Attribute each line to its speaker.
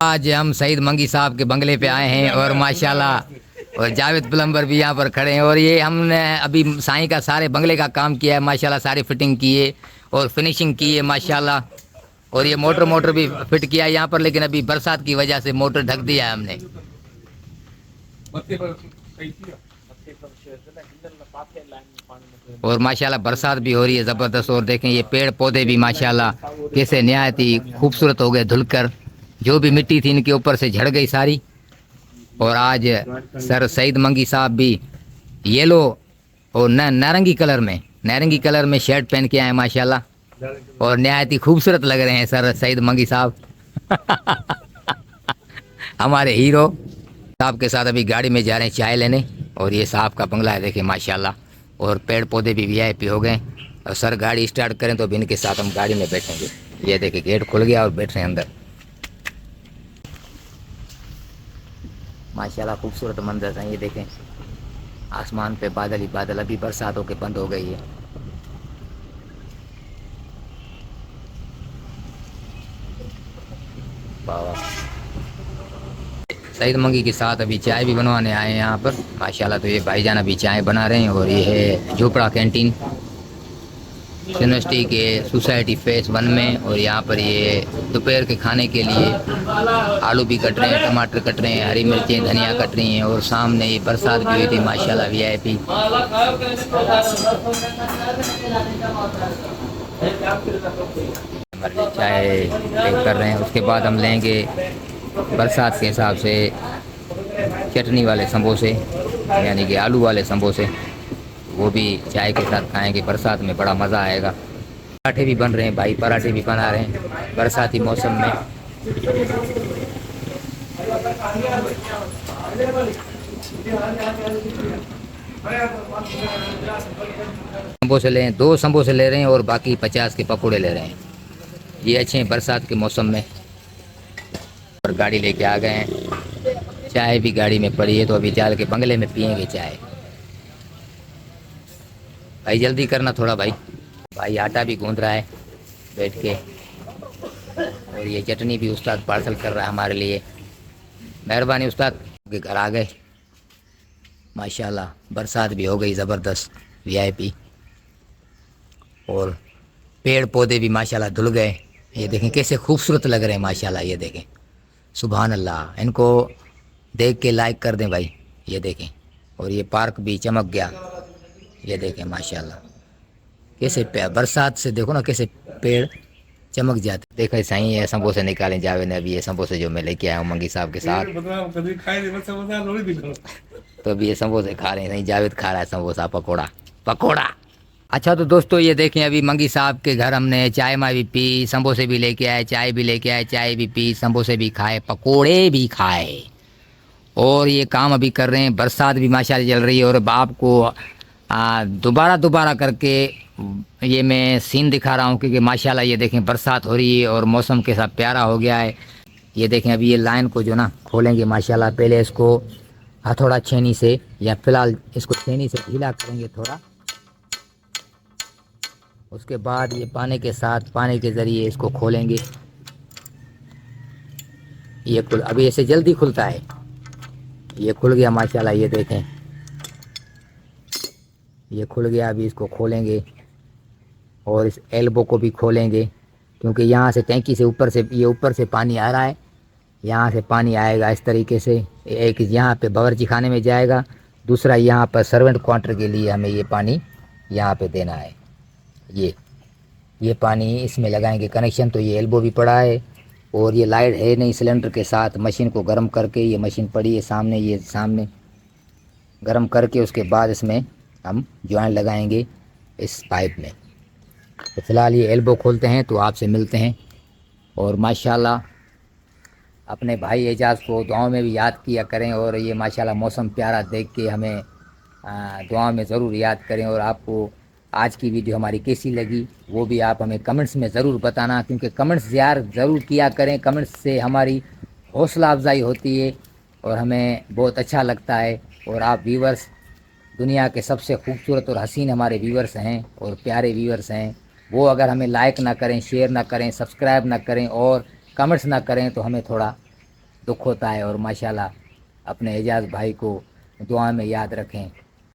Speaker 1: आज हम सईद मंगी साहब के बंगले पे आए हैं और माशाल्लाह और जावेद प्लम्बर भी यहाँ पर खड़े हैं। और ये हमने अभी साईं का सारे बंगले का काम किया है माशाल्लाह, सारी फिटिंग की है और फिनिशिंग की है माशाल्लाह। और ये मोटर भी फिट किया है यहाँ पर, लेकिन अभी बरसात की वजह से मोटर ढक दिया है हमने। और माशाल्लाह बरसात भी हो रही है ज़बरदस्त। और देखें ये पेड़ पौधे भी माशाल्लाह कैसे नहायत ही खूबसूरत हो गए धुलकर, जो भी मिट्टी थी इनके ऊपर से झड़ गई सारी। और आज सर सईद मंगी साहब भी येलो और नारंगी कलर में शर्ट पहन के आए माशाल्लाह, और नहायत ही खूबसूरत लग रहे हैं सर सईद मंगी साहब। हमारे हीरो साहब के साथ अभी गाड़ी में जा रहे हैं चाय लेने। और ये साहब का बंगला है देखें माशाल्लाह, और पेड़ पौधे भी वीआईपी हो गए। और सर गाड़ी स्टार्ट करें तो अभी इनके साथ हम गाड़ी में बैठेंगे। ये देखें गेट खुल गया और बैठ रहे हैं अंदर। माशाल्लाह खूबसूरत मंजर है। ये देखें आसमान पे बादल ही बादल, अभी बरसात होके बंद हो गई है। वाह, सईद मंगी के साथ अभी चाय भी बनवाने आए हैं यहाँ पर माशाल्लाह। तो ये भाईजान अभी चाय बना रहे हैं। और ये है झोपड़ा कैंटीन यूनिवर्सिटी के सोसाइटी फेस 1 में। और यहाँ पर ये दोपहर के खाने के लिए आलू भी कट रहे हैं, टमाटर कट रहे हैं, हरी मिर्चें धनिया कट रही हैं। और सामने ये बरसात भी हुई थी माशाल्लाह वीआईपी। चाय पैक कर रहे हैं, उसके बाद हम लेंगे बरसात के हिसाब से चटनी वाले समोसे, यानी कि आलू वाले समोसे। वो भी चाय के साथ खाएंगे, बरसात में बड़ा मज़ा आएगा। पराठे भी बन रहे हैं भाई, पराठे भी बना रहे हैं बरसाती मौसम में। समोसे ले 2 समोसे ले रहे हैं और बाकी 50 के पकौड़े ले रहे हैं। ये अच्छे हैं बरसात के मौसम में। और गाड़ी लेके आ गए हैं, चाय भी गाड़ी में पड़ी है, तो अभी चल के बंगले में पियेंगे चाय। भाई जल्दी करना थोड़ा भाई। भाई आटा भी गूंद रहा है बैठ के। और ये चटनी भी उस्ताद पार्सल कर रहा है हमारे लिए। मेहरबानी उस्ताद। के घर आ गए माशाल्लाह, बरसात भी हो गई ज़बरदस्त वीआईपी। और पेड़ पौधे भी माशाल्लाह धुल गए। ये देखें कैसे खूबसूरत लग रहे हैं माशाल्लाह। ये देखें सुभान अल्लाह, इनको देख के लाइक कर दें भाई। ये देखें, और ये पार्क भी चमक गया। ये देखें माशाल्लाह कैसे बरसात से देखो ना कैसे पेड़ चमक जाते। देखो सही है, समोसे निकालें जावे ने। अभी ये समोसे जो मैं लेके आया हूँ मंगी साहब के साथ, तो अभी ये समोसे खा रहे हैं। नहीं जावेद खा रहा है समोसा पकोड़ा। अच्छा तो दोस्तों ये देखें अभी मंगी साहब के घर हमने चाय भी पी, समोसे भी लेके आए, चाय भी लेके आए, चाय भी पी, समोसे भी खाए, पकोड़े भी खाए। और ये काम अभी कर रहे हैं, बरसात भी माशाल्लाह चल रही है। और आपको दोबारा करके ये मैं सीन दिखा रहा हूँ क्योंकि माशाल्लाह ये देखें बरसात हो रही है और मौसम के साथ प्यारा हो गया है। ये देखें अभी ये लाइन को जो ना खोलेंगे माशाल्लाह। पहले इसको हथौड़ा छेनी से, या फिलहाल इसको छेनी से ढीला करेंगे थोड़ा। उसके बाद ये पानी के ज़रिए इसको खोलेंगे। ये अभी ऐसे जल्दी खुलता है। ये खुल गया माशाल्लाह। ये देखें ये खुल गया। अभी इसको खोलेंगे और इस एल्बो को भी खोलेंगे, क्योंकि यहाँ से टैंकी से ऊपर से पानी आ रहा है। यहाँ से पानी आएगा इस तरीके से, एक यहाँ पे बावर्ची खाने में जाएगा, दूसरा यहाँ पर सर्वेंट क्वार्टर के लिए हमें ये पानी यहाँ पे देना है। ये पानी इसमें लगाएंगे कनेक्शन। तो ये एल्बो भी पड़ा है और ये लाइट है नहीं सिलेंडर के साथ। मशीन को गर्म करके, ये मशीन पड़ी है सामने, ये सामने गर्म करके उसके बाद इसमें हम जॉइंट लगाएंगे इस पाइप में। तो फ़िलहाल ये एल्बो खोलते हैं तो आपसे मिलते हैं। और माशाल्लाह अपने भाई एजाज़ को दुआओं में भी याद किया करें। और ये माशाल्लाह मौसम प्यारा देख के हमें दुआ में ज़रूर याद करें। और आपको आज की वीडियो हमारी कैसी लगी वो भी आप हमें कमेंट्स में ज़रूर बताना, क्योंकि कमेंट्स यार ज़रूर किया करें। कमेंट्स से हमारी हौसला अफजाई होती है और हमें बहुत अच्छा लगता है। और आप व्यूवर्स दुनिया के सबसे खूबसूरत और हसीन हमारे व्यूवर्स हैं और प्यारे व्यूवर्स हैं। वो अगर हमें लाइक ना करें, शेयर ना करें, सब्सक्राइब ना करें और कमेंट्स ना करें तो हमें थोड़ा दुख होता है। और माशाल्लाह अपने एजाज भाई को दुआ में याद रखें।